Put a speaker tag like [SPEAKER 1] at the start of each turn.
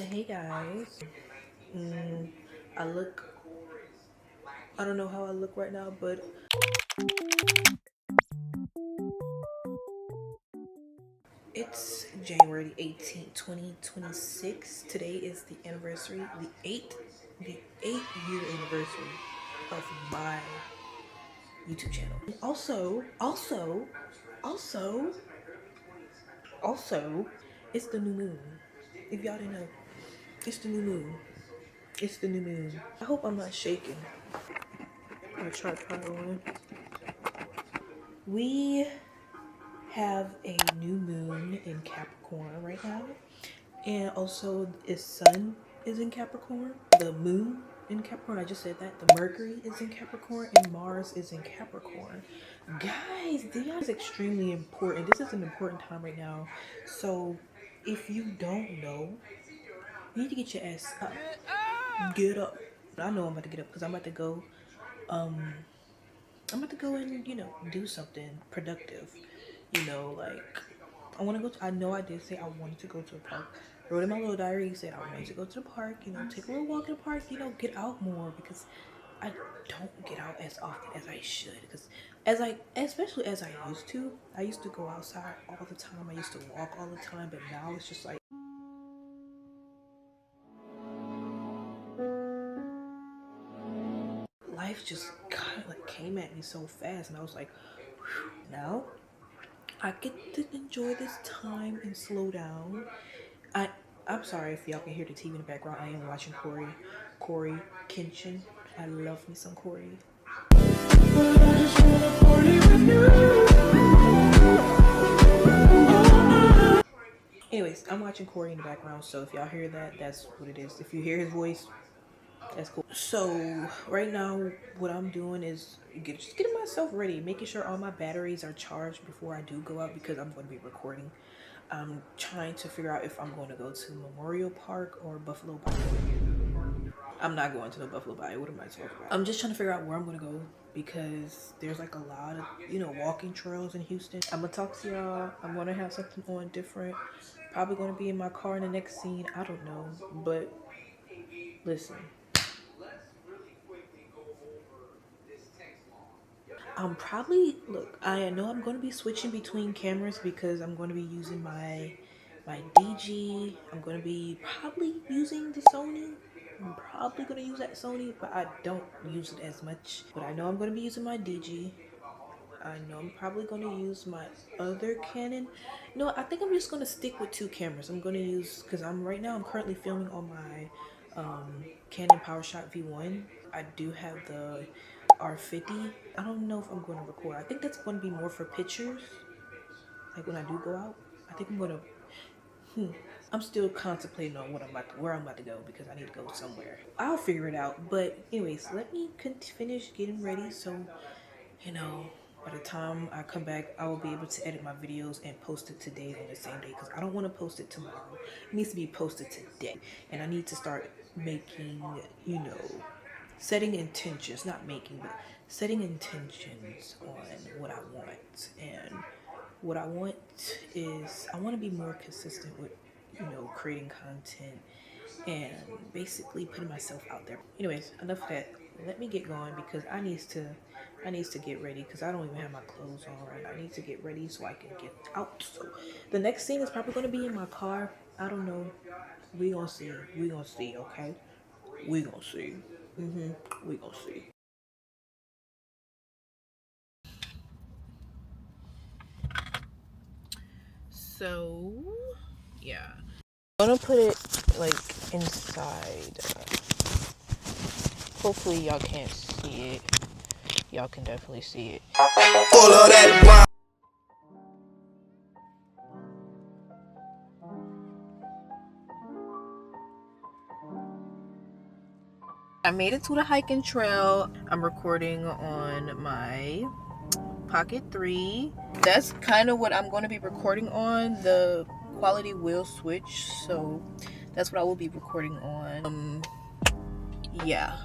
[SPEAKER 1] Hey guys, mm, I look, I don't know how I look right now, but it's January 18th, 2026. Today is the anniversary, the 8-year anniversary of my YouTube channel. Also, it's the new moon. If y'all didn't know, it's the new moon. It's the new moon. I hope I'm not shaking my tripod on. We have a new moon in Capricorn right now, and also its sun is in Capricorn. The moon in Capricorn, I just said that. The Mercury is in Capricorn and Mars is in Capricorn. Guys, this is extremely important. This is an important time right now. So if you don't know, you need to get your ass up. Get up. I know I'm about to get up because I'm about to go and, do something productive. Like, I want to go to, I know I did say I wanted to go to the park. I wrote in my little diary, said I wanted to go to the park, take a little walk in the park, get out more, because I don't get out as often as I should. Because especially as I used to go outside all the time. I used to walk all the time, but now it's just like, life just kind of like came at me so fast, and I was like, whew. Now I get to enjoy this time and slow down. I'm sorry if y'all can hear the TV in the background. I am watching Corey Kenshin. I love me some Corey. Anyways, I'm watching Corey in the background, so if y'all hear that, that's what it is. If you hear his voice, that's cool. So right now, what I'm doing is just getting myself ready, making sure all my batteries are charged before I do go out, because I'm going to be recording. I'm trying to figure out if I'm going to go to Memorial Park or Buffalo Bayou. I'm not going to the Buffalo Bayou. What am I talking about? I'm just trying to figure out where I'm going to go, because there's like a lot of, walking trails in Houston. I'm going to talk to y'all. I'm going to have something on different. Probably going to be in my car in the next scene. I don't know. But listen. I know I'm going to be switching between cameras because I'm going to be using my DG. I'm going to be probably using the Sony. I'm probably going to use that Sony, but I don't use it as much. But I know I'm going to be using my DG. I know I'm probably going to use my other Canon. No, I think I'm just going to stick with 2 cameras. I'm going to use, because right now I'm currently filming on my Canon PowerShot V1. I do have the R50. I don't know if I'm going to record. I think that's going to be more for pictures. Like when I do go out, I think I'm going to, I'm still contemplating on where I'm about to go, because I need to go somewhere. I'll figure it out. But anyways, let me finish getting ready, so, by the time I come back, I will be able to edit my videos and post it today on the same day, because I don't want to post it tomorrow. It needs to be posted today. And I need to start making, setting intentions, not making, but setting intentions on what I want. And what I want is, I want to be more consistent with, creating content and basically putting myself out there. Anyways, enough of that. Let me get going, because I need to get ready, because I don't even have my clothes on right now. I need to get ready so I can get out. So the next scene is probably going to be in my car. I don't know. We gonna see. Okay? We gonna see. We gonna see. So yeah, I'm gonna put it like inside. Hopefully y'all can't see it. Y'all can definitely see it. Full of that wine. I made it to the hiking trail. I'm recording on my Pocket 3. That's kind of what I'm going to be recording on. The quality will switch, so that's what I will be recording on. Yeah.